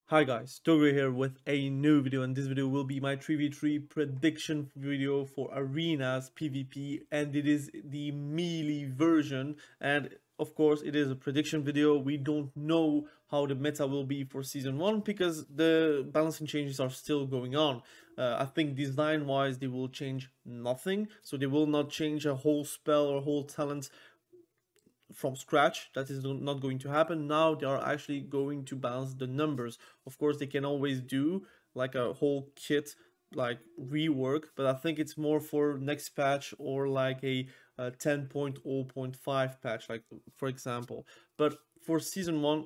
Hi guys, Togo here with a new video, and this video will be my 3v3 prediction video for Arenas PvP, and it is the melee version, and of course it is a prediction video. We don't know how the meta will be for season 1 because the balancing changes are still going on. I think design wise they will change nothing, so they will not change a whole spell or whole talent from scratch. That is not going to happen. Now they are actually going to balance the numbers. Of course they can always do like a whole kit like rework, but I think it's more for next patch or like a 10.0.5 patch, like for example. But for season 1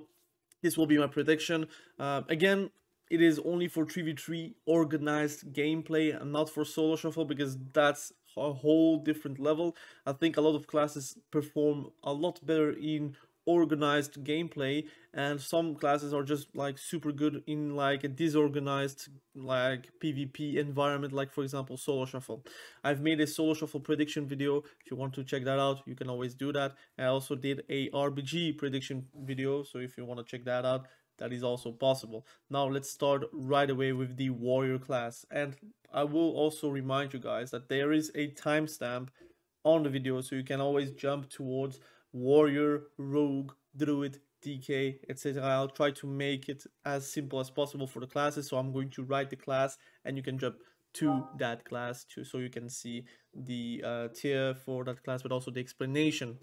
this will be my prediction. Again, it is only for 3v3 organized gameplay and not for solo shuffle, because that's a whole different level. I think a lot of classes perform a lot better in organized gameplay, and some classes are just like super good in like a disorganized like PvP environment, like for example solo shuffle. I've made a solo shuffle prediction video. If you want to check that out, you can always do that. I also did a RBG prediction video, so if you want to check that out, that is also possible. Now let's start right away with the warrior class, and I will also remind you guys that there is a timestamp on the video, so you can always jump towards warrior, rogue, druid, DK, etc. I'll try to make it as simple as possible for the classes, so I'm going to write the class and you can jump to that class too, so you can see the tier for that class, but also the explanation.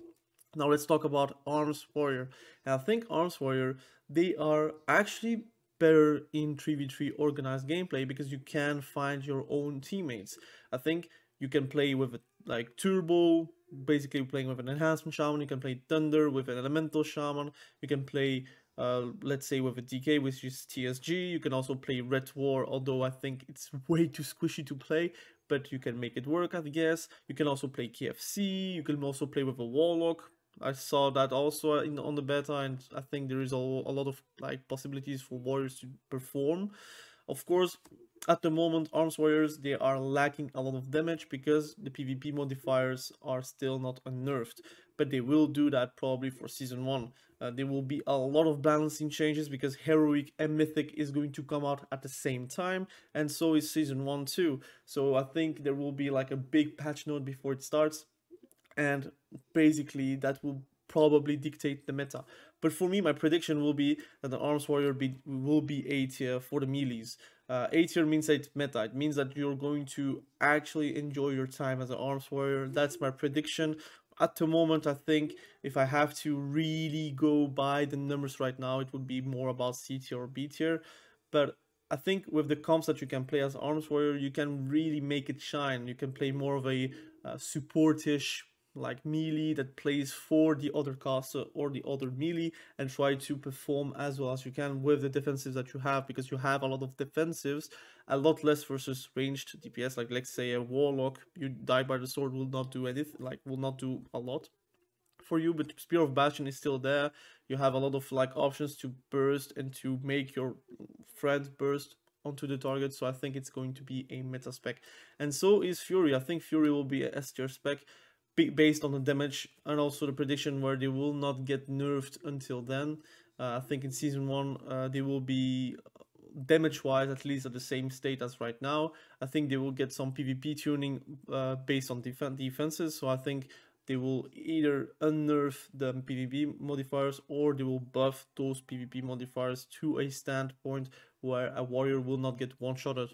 Now let's talk about Arms Warrior. And I think Arms Warrior, they are actually better in 3v3 organized gameplay because you can find your own teammates. I think you can play with a, like Turbo, basically playing with an enhancement shaman. You can play Thunder with an elemental shaman. You can play let's say with a DK, which is TSG. You can also play Red War, although I think it's way too squishy to play, but you can make it work, I guess. You can also play KFC. You can also play with a warlock. I saw that also on the beta, and I think there is a lot of like possibilities for warriors to perform. Of course, at the moment, Arms Warriors, they are lacking a lot of damage because the PvP modifiers are still not unnerfed, but they will do that probably for season 1. There will be a lot of balancing changes because Heroic and Mythic is going to come out at the same time, and so is season 1 too. So I think there will be like a big patch note before it starts, and basically that will probably dictate the meta. But for me, my prediction will be that the Arms Warrior will be A tier for the melees. A tier means that it's meta. It means that you're going to actually enjoy your time as an Arms Warrior. That's my prediction. At the moment, I think if I have to really go by the numbers right now, it would be more about C tier or B tier. But I think with the comps that you can play as Arms Warrior, you can really make it shine. You can play more of a supportish like melee that plays for the other caster or the other melee, and try to perform as well as you can with the defensives that you have, because you have a lot of defensives, a lot less versus ranged DPS. Like let's say a warlock, you die by the sword will not do anything, like will not do a lot for you, but Spear of Bastion is still there. You have a lot of like options to burst and to make your friend burst onto the target, so I think it's going to be a meta spec. And so is Fury. I think Fury will be a S tier spec based on the damage and also the prediction where they will not get nerfed until then. I think in season 1 they will be damage wise at least at the same state as right now. I think they will get some PvP tuning based on defenses, so I think they will either unnerf the PvP modifiers or they will buff those PvP modifiers to a standpoint where a warrior will not get one-shotted.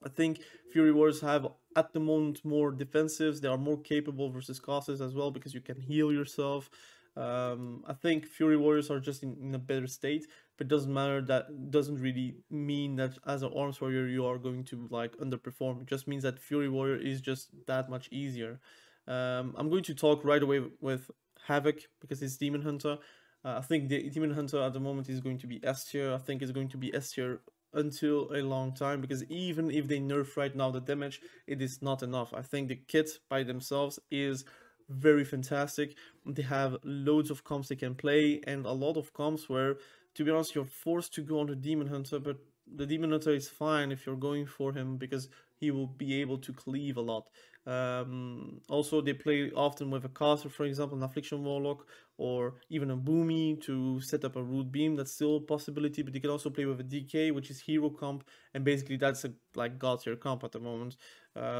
I think Fury Warriors have at the moment more defensives. They are more capable versus casters as well because you can heal yourself. I think Fury Warriors are just in a better state, but it doesn't matter. That doesn't really mean that as an Arms Warrior you are going to like underperform. It just means that Fury Warrior is just that much easier. I'm going to talk right away with Havoc because it's Demon Hunter. I think the Demon Hunter at the moment is going to be S tier. I think it's going to be S tier until a long time, because even if they nerf right now the damage, it is not enough. I think the kit by themselves is very fantastic. They have loads of comps they can play, and a lot of comps where, to be honest, you're forced to go on the Demon Hunter, but the Demon Hunter is fine if you're going for him because he will be able to cleave a lot. Also, they play often with a caster, for example, an Affliction Warlock, or even a Boomy to set up a Root Beam. That's still a possibility, but you can also play with a DK, which is hero comp, and basically that's a like god tier comp at the moment.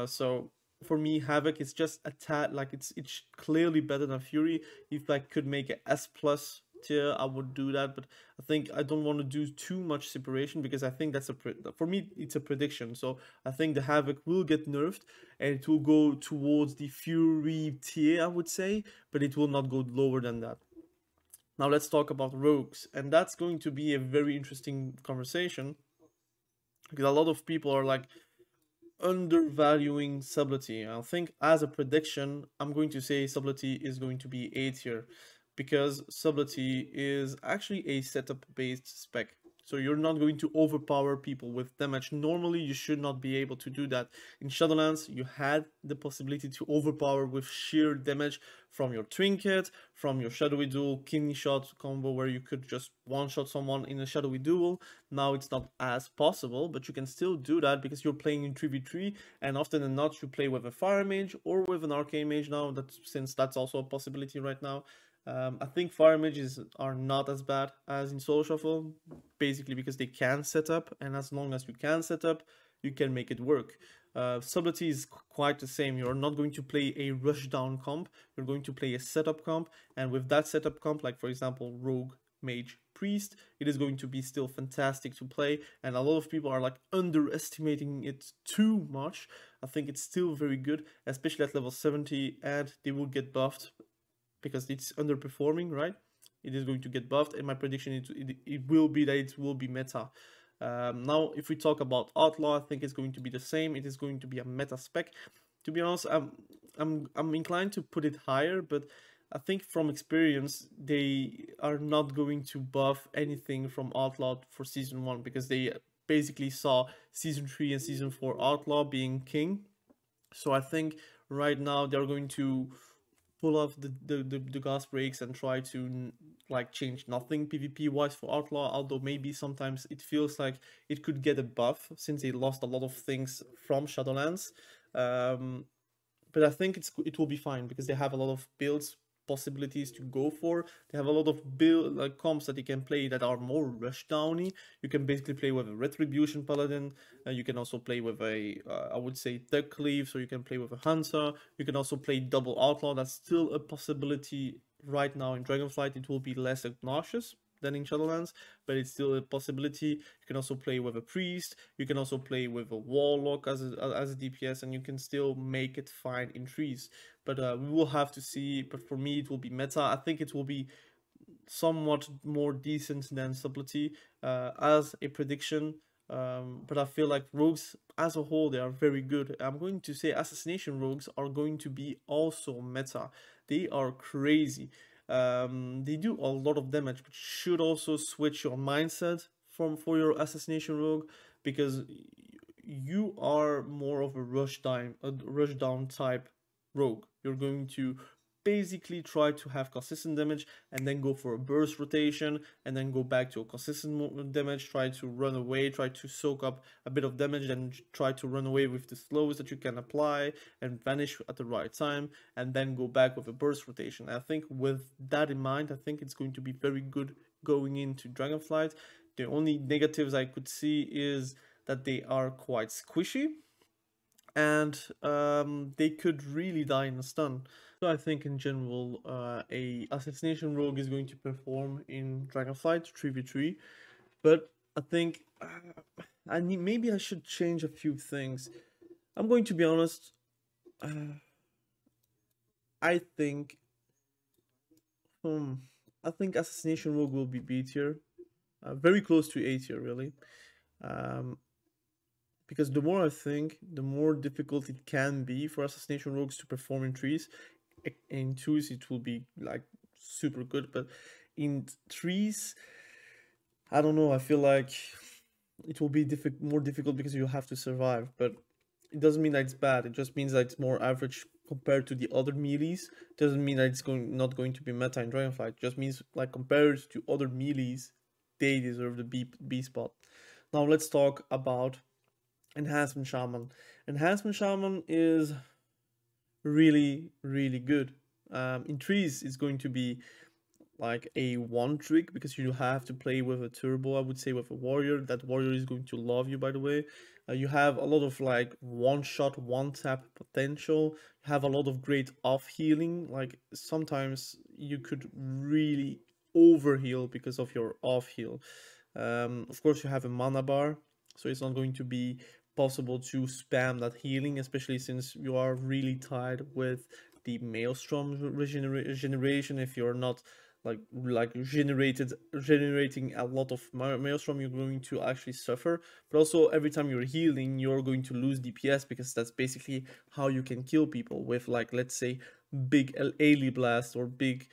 So for me, Havoc is just a tad like it's clearly better than Fury. If I could make a S plus tier, I would do that, but I think I don't want to do too much separation because I think that's for me it's a prediction. So I think the Havoc will get nerfed and it will go towards the Fury tier, I would say, but it will not go lower than that. Now let's talk about rogues, and that's going to be a very interesting conversation because a lot of people are like undervaluing Subtlety. I think as a prediction, I'm going to say Subtlety is going to be A tier because Subtlety is actually a setup based spec. So you're not going to overpower people with damage. Normally, you should not be able to do that. In Shadowlands, you had the possibility to overpower with sheer damage from your trinket, from your shadowy duel, kidney shot combo where you could just one-shot someone in a shadowy duel. Now it's not as possible, but you can still do that because you're playing in 3v3, and often than not, you play with a fire mage or with an arcane mage now, since that's also a possibility right now. I think fire mages are not as bad as in Solo Shuffle, basically because they can set up, and as long as you can set up, you can make it work. Subtlety is quite the same. You're not going to play a rushdown comp, you're going to play a setup comp, and with that setup comp, like for example Rogue, Mage, Priest, it is going to be still fantastic to play, and a lot of people are like underestimating it too much. I think it's still very good, especially at level 70, and they will get buffed because it's underperforming, right? It is going to get buffed, and my prediction it will be that it will be meta. Now, if we talk about Outlaw, I think it's going to be the same. It is going to be a meta spec. To be honest, I'm inclined to put it higher, but I think from experience they are not going to buff anything from Outlaw for season 1 because they basically saw season 3 and season 4 Outlaw being king. So I think right now they're going to pull off the gas brakes and try to like change nothing PvP wise for Outlaw, although maybe sometimes it feels like it could get a buff since they lost a lot of things from Shadowlands. But I think it will be fine because they have a lot of builds possibilities to go for. They have a lot of build like comps that you can play that are more rushdowny. You can basically play with a Retribution Paladin. You can also play with a I would say Tech Cleave, so you can play with a Hunter. You can also play double Outlaw. That's still a possibility right now in Dragonflight. It will be less obnoxious than in Shadowlands, but it's still a possibility. You can also play with a Priest, you can also play with a Warlock as a DPS, and you can still make it fine in trees. But we will have to see, but for me it will be meta. I think it will be somewhat more decent than Subtlety as a prediction. But I feel like rogues as a whole, they are very good. I'm going to say assassination rogues are going to be also meta. They are crazy. They do a lot of damage, but you should also switch your mindset for your assassination rogue because you are more of a rush down type rogue. You're going to basically try to have consistent damage and then go for a burst rotation and then go back to a consistent damage, try to run away, try to soak up a bit of damage, then try to run away with the slows that you can apply and vanish at the right time, and then go back with a burst rotation. I think with that in mind, I think it's going to be very good going into Dragonflight. The only negatives I could see is that they are quite squishy and they could really die in a stun. So I think in general, a assassination rogue is going to perform in Dragonflight 3v3, but I think maybe I should change a few things. I'm going to be honest. I think assassination rogue will be B tier, very close to A tier really. Because the more I think, the more difficult it can be for assassination rogues to perform in trees. In twos, it will be like super good, but in trees, I don't know. I feel like it will be more difficult because you have to survive. But it doesn't mean that it's bad. It just means that it's more average compared to the other melees. It doesn't mean that it's not going to be meta in Dragonflight. It just means like compared to other melees, they deserve the B spot. Now let's talk about Enhancement Shaman. Enhancement Shaman is really good. In trees, it's going to be like a one trick because you have to play with a turbo, I would say, with a warrior. That warrior is going to love you, by the way. You have a lot of like one shot, one tap potential. You have a lot of great off healing. Like sometimes you could really over heal because of your off heal. Of course, you have a mana bar, so it's not going to be possible to spam that healing, especially since you are really tied with the maelstrom regeneration. If you're not generating a lot of maelstrom, you're going to actually suffer. But also every time you're healing, you're going to lose DPS, because that's basically how you can kill people with, like, let's say big AoE blast or big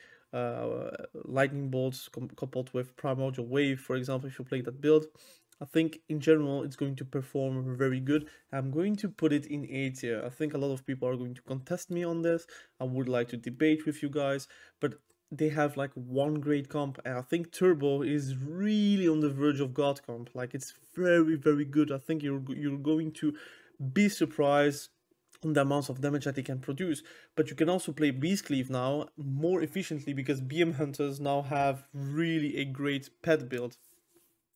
lightning bolts coupled with primordial wave, for example, if you play that build. I think in general it's going to perform very good. I'm going to put it in A tier. I think a lot of people are going to contest me on this. I would like to debate with you guys, but they have like one great comp, and I think Turbo is really on the verge of God comp. Like, it's very good. I think you're going to be surprised on the amounts of damage that they can produce. But you can also play Beastcleave now more efficiently, because BM Hunters now have really a great pet build.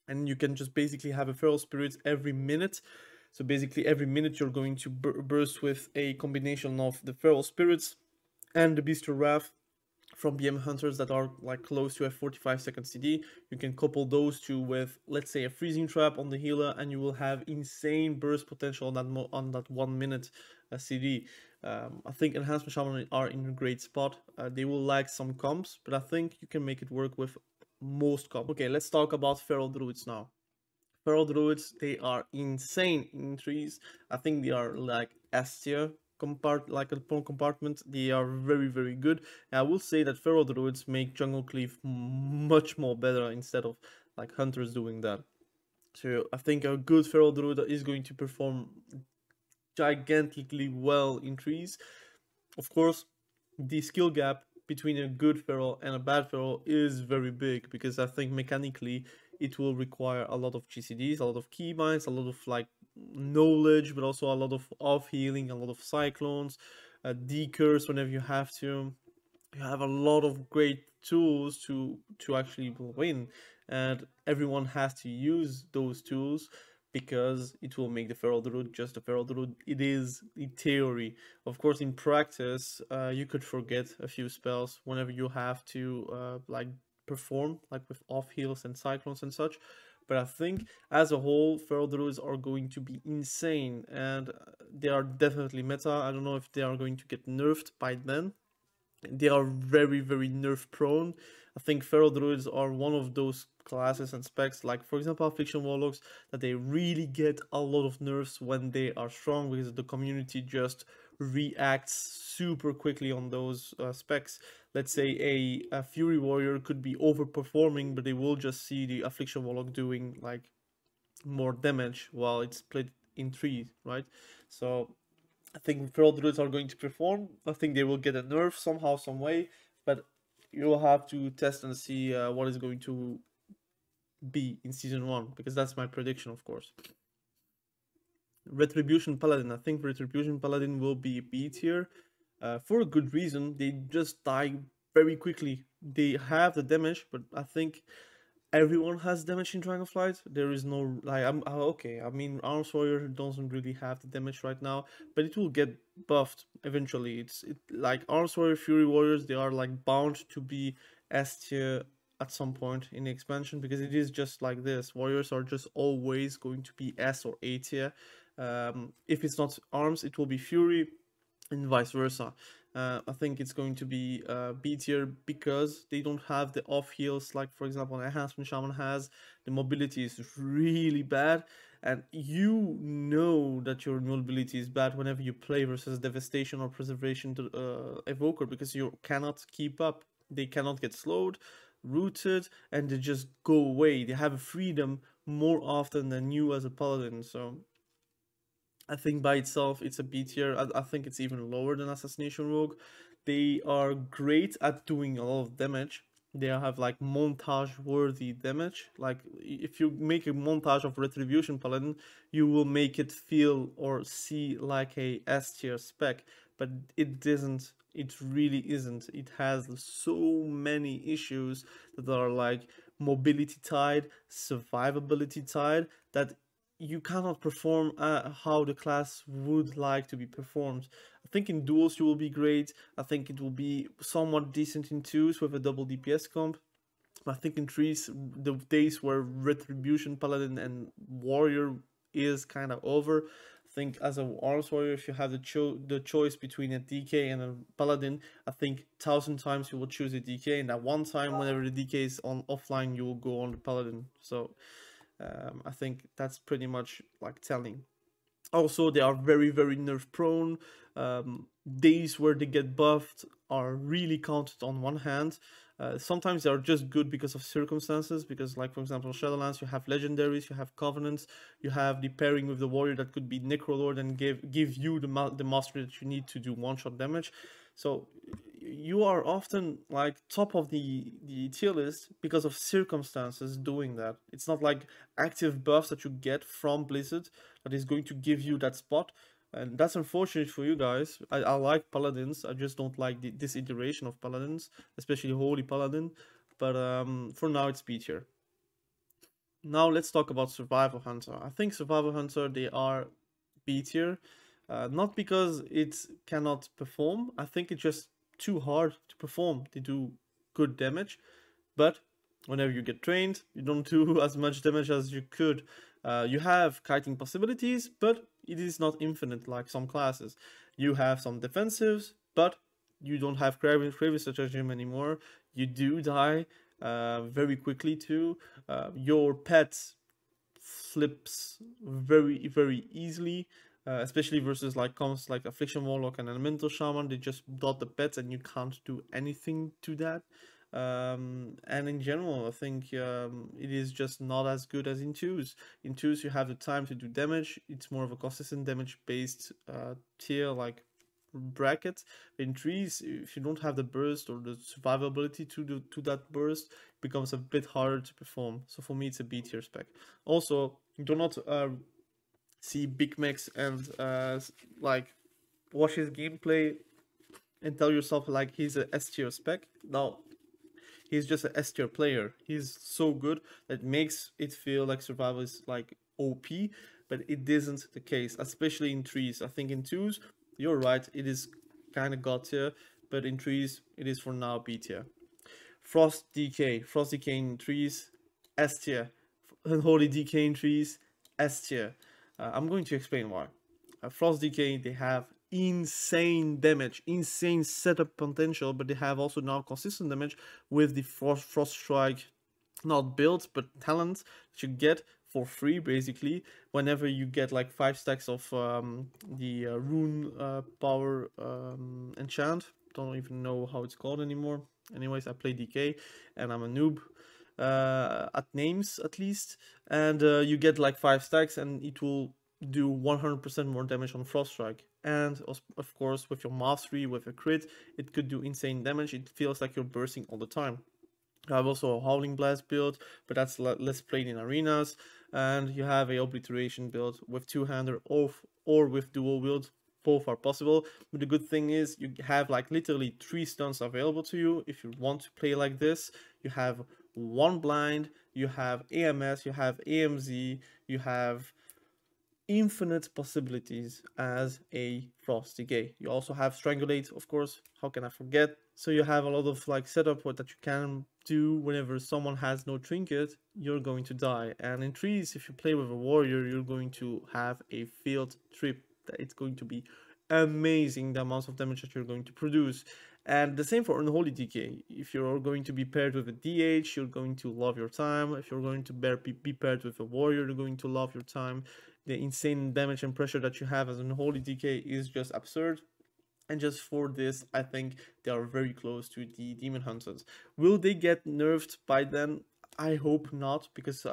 And you can just basically have a Feral Spirit every minute. So basically every minute you're going to burst with a combination of the Feral Spirits and the Beast of Wrath from BM Hunters that are like close to a 45-second CD. You can couple those two with, let's say, a Freezing Trap on the healer, and you will have insane burst potential on that 1 minute CD. I think Enhancement Shaman are in a great spot. They will lack some comps, but I think you can make it work with most comps. Okay, let's talk about Feral Druids now. Feral Druids, they are insane in trees. I think they are like S tier like a pawn compartment. They are very good. And I will say that Feral Druids make Jungle Cleave much more better instead of like hunters doing that. So I think a good Feral Druid is going to perform gigantically well in trees. Of course, the skill gap between a good feral and a bad feral is very big, because I think mechanically it will require a lot of GCDs, a lot of keybinds, a lot of like knowledge, but also a lot of off healing, a lot of cyclones, decurse whenever you have to. You have a lot of great tools to actually win, and everyone has to use those tools, because it will make the Feral Druid just a Feral Druid. It is in theory. Of course, in practice, you could forget a few spells whenever you have to like perform, like with off heals and cyclones and such. But I think as a whole, Feral Druids are going to be insane, and they are definitely meta. I don't know if they are going to get nerfed by then. They are very nerf prone. I think Feral Druids are one of those classes and specs, like for example Affliction Warlocks, that they really get a lot of nerfs when they are strong, because the community just reacts super quickly on those specs. Let's say a Fury Warrior could be overperforming, but they will just see the Affliction Warlock doing like more damage while it's split in three, right? So I think Feral Druids are going to perform. I think they will get a nerf somehow, some way, but you'll have to test and see what is going to be in Season 1, because that's my prediction, of course. Retribution Paladin. I think Retribution Paladin will be B tier for a good reason. They just die very quickly. They have the damage, but I think everyone has damage in Dragonflight. There is no like okay. I mean, Arms Warrior doesn't really have the damage right now, but it will get buffed eventually. It's like Arms Warrior, Fury Warriors. They are like bound to be S tier at some point in the expansion, because it is just like this. Warriors are just always going to be S or A tier. If it's not Arms, it will be Fury, and vice versa. I think it's going to be B tier, because they don't have the off heals like, for example, Enhancement Shaman has. The mobility is really bad, and you know that your mobility is bad whenever you play versus Devastation or Preservation to Evoker, because you cannot keep up. They cannot get slowed, rooted, and they just go away. They have freedom more often than you as a Paladin, so I think by itself it's a B tier. I think it's even lower than Assassination Rogue. They are great at doing a lot of damage, they have like montage worthy damage. Like if you make a montage of Retribution Paladin, you will make it feel or see like a S tier spec, but it isn't. It really isn't. It has so many issues that are like mobility tied, survivability tied, that you cannot perform how the class would like to be performed. I think in duels you will be great. I think it will be somewhat decent in twos with a double DPS comp. I think in threes, the days where Retribution Paladin and Warrior is kind of over. I think as a Arms Warrior, if you have the choice between a DK and a Paladin, I think 1,000 times you will choose a DK, and at one time, whenever the DK is on offline, you will go on the Paladin. So I think that's pretty much like telling. Also, they are very, very nerf prone. Days where they get buffed are really counted on one hand. Sometimes they are just good because of circumstances, because like for example Shadowlands, you have legendaries, you have covenants, you have the pairing with the warrior that could be Necrolord and give you the mastery that you need to do one-shot damage. So you are often like top of the tier list because of circumstances doing that. It's not like active buffs that you get from Blizzard that is going to give you that spot. And that's unfortunate for you guys. I like Paladins. I just don't like this iteration of Paladins, especially Holy Paladin. But for now, it's B tier. Now let's talk about Survival Hunter. I think Survival Hunter, they are B tier. Not because it cannot perform. I think it's just too hard to perform. They do good damage, but whenever you get trained, you don't do as much damage as you could. You have kiting possibilities, but it is not infinite like some classes. You have some defensives, but you don't have Craving Stratagem anymore. You do die very quickly too. Your pet flips very, very easily. Especially versus like comes like Affliction Warlock and Elemental Shaman, they just dot the pets and you can't do anything to that. And in general, I think it is just not as good as in twos. In twos, you have the time to do damage. It's more of a consistent damage based tier like bracket. In threes, if you don't have the burst or the survivability to that burst, it becomes a bit harder to perform. So for me, it's a B tier spec. Also, do not see Big Max and like watch his gameplay and tell yourself like he's a S tier spec. No, he's just a S tier player. He's so good that makes it feel like survival is like OP, but it isn't the case, especially in threes. I think in twos, you're right, it is kind of god tier, but in threes, it is for now B tier. Frost DK in threes, S tier. Unholy DK in threes, S tier. I'm going to explain why. Frost DK, they have insane damage, insane setup potential, but they have also now consistent damage with the Frost Strike, not build, but talent that you get for free, basically, whenever you get like 5 stacks of the rune power enchant. Don't even know how it's called anymore. Anyways, I play DK, and I'm a noob. At names at least, and you get like 5 stacks and it will do 100% more damage on Frost Strike, and of course with your mastery, with a crit, it could do insane damage. It feels like you're bursting all the time. I have also a Howling Blast build, but that's less played in arenas, and you have a Obliteration build with two-hander or with dual wield. Both are possible, but the good thing is you have like literally 3 stuns available to you if you want to play like this. You have 1 blind, you have AMS, you have AMZ, you have infinite possibilities as a Frost DK. You also have Strangulate, of course, how can I forget? So you have a lot of like setup that you can do whenever someone has no trinket, you're going to die. And in threes, if you play with a warrior, you're going to have a field trip. It's going to be amazing the amounts of damage that you're going to produce. And the same for Unholy DK. If you're going to be paired with a DH, you're going to love your time. If you're going to be paired with a warrior, you're going to love your time. The insane damage and pressure that you have as Unholy DK is just absurd. And just for this, I think they are very close to the Demon Hunters. Will they get nerfed by then? I hope not, because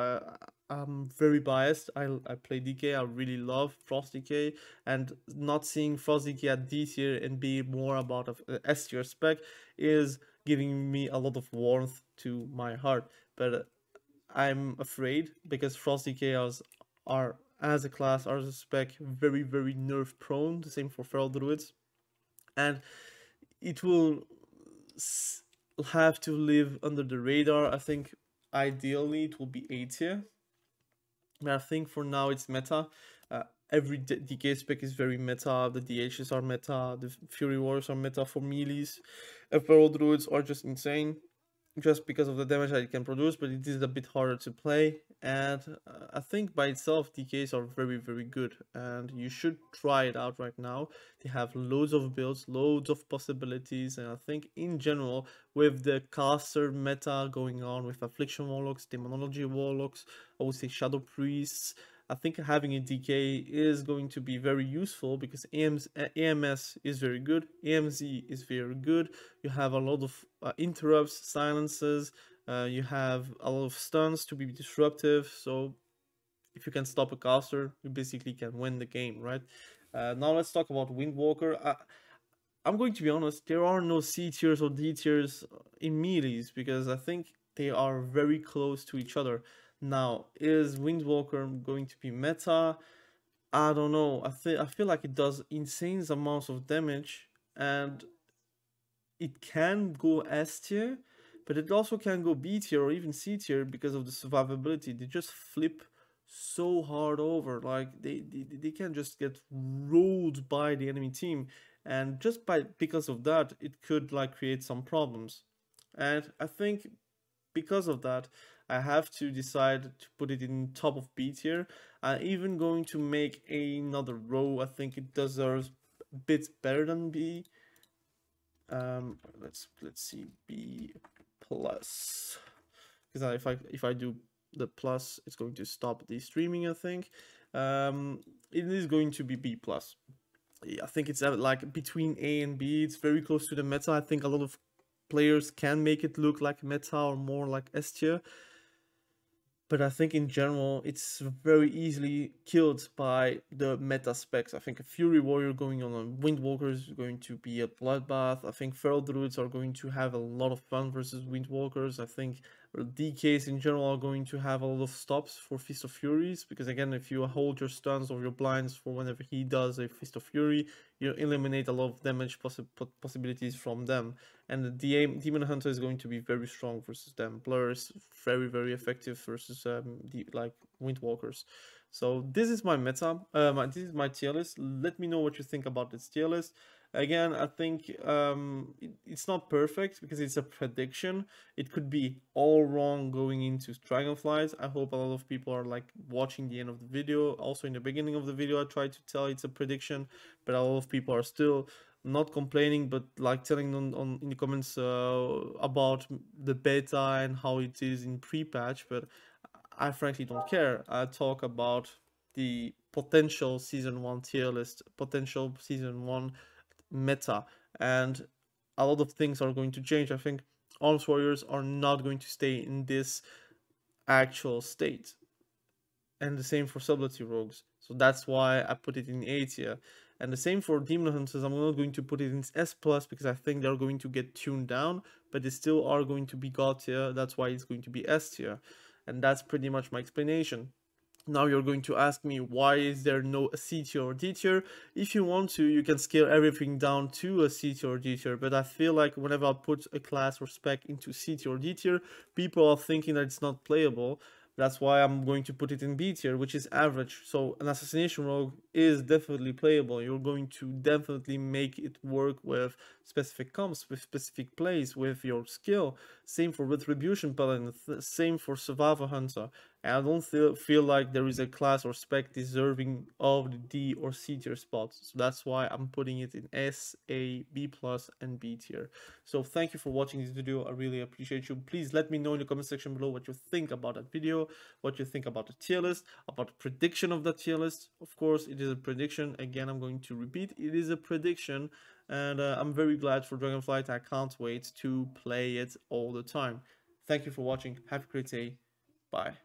I'm very biased. I play DK. I really love Frost DK, and not seeing Frost DK at D tier and be more about a S tier spec is giving me a lot of warmth to my heart. But I'm afraid, because Frost DKs are, as a class, as a spec, very, very nerf prone. The same for Feral Druids, and it will have to live under the radar. I think ideally it will be A tier, but I think for now it's meta. Every DK spec is very meta. The DHs are meta. The Fury Warriors are meta for melees. Feral Druids are just insane, just because of the damage that it can produce, but it is a bit harder to play. And I think by itself DKs are very, very good, and you should try it out right now. They have loads of builds, loads of possibilities, and I think in general, with the caster meta going on with Affliction Warlocks, Demonology Warlocks, I would say Shadow Priests, I think having a DK is going to be very useful, because AMS is very good, AMZ is very good, you have a lot of interrupts, silences, you have a lot of stuns to be disruptive, so if you can stop a caster, you basically can win the game, right? Now let's talk about Windwalker. I'm going to be honest, there are no C tiers or D tiers in melees, because I think they are very close to each other. Now, is Windwalker going to be meta? I don't know. I feel like it does insane amounts of damage, and it can go S tier, but it also can go B tier or even C tier because of the survivability. They just flip so hard over. Like they can just get rolled by the enemy team, and just because of that, it could like create some problems. And I think because of that, I have to decide to put it in top of B tier. I'm even going to make another row. I think it deserves a bit better than B. Let's see, B plus, because if I do the plus, it's going to stop the streaming. I think it is going to be B plus. I think it's like between A and B. It's very close to the meta. I think a lot of players can make it look like meta or more like S tier, but I think in general it's very easily killed by the meta specs. I think a Fury Warrior going on a Windwalker is going to be a bloodbath. I think Feral Druids are going to have a lot of fun versus Windwalkers. I think DKs in general are going to have a lot of stops for Fist of Furies, because again, if you hold your stuns or your blinds for whenever he does a Fist of Fury, you eliminate a lot of damage possibilities from them. And the Demon Hunter is going to be very strong versus them. Blur is very, very effective versus like Windwalkers. So this is my meta. This is my tier list. Let me know what you think about this tier list. Again, I think it's not perfect because it's a prediction. It could be all wrong going into Dragonflight. I hope a lot of people are like watching the end of the video. Also in the beginning of the video, I tried to tell it's a prediction, but a lot of people are still not complaining, but like telling on in the comments about the beta and how it is in pre-patch. But I frankly don't care. I talk about the potential season 1 tier list, potential season 1 meta, and a lot of things are going to change. I think Arms Warriors are not going to stay in this actual state, and the same for Subtlety Rogues, so that's why I put it in A tier. And the same for Demon Hunters. I'm not going to put it in S plus because I think they're going to get tuned down, but they still are going to be God tier. That's why it's going to be S tier, and that's pretty much my explanation. Now you're going to ask me, why is there no C tier or D tier? If you want to, you can scale everything down to a C tier or D tier, but I feel like whenever I put a class or spec into C tier or D tier, people are thinking that it's not playable. That's why I'm going to put it in B tier, which is average. So an Assassination Rogue is definitely playable. You're going to definitely make it work with specific comps, with specific plays, with your skill. Same for Retribution Paladin, same for Survivor Hunter. And I don't feel like there is a class or spec deserving of the D or C tier spots. So that's why I'm putting it in S, A, B+, and B tier. So thank you for watching this video. I really appreciate you. Please let me know in the comment section below what you think about that video, what you think about the tier list, about the prediction of the tier list. Of course, it is a prediction. Again, I'm going to repeat, it is a prediction. And I'm very glad for Dragonflight. I can't wait to play it all the time. Thank you for watching. Have a great day. Bye.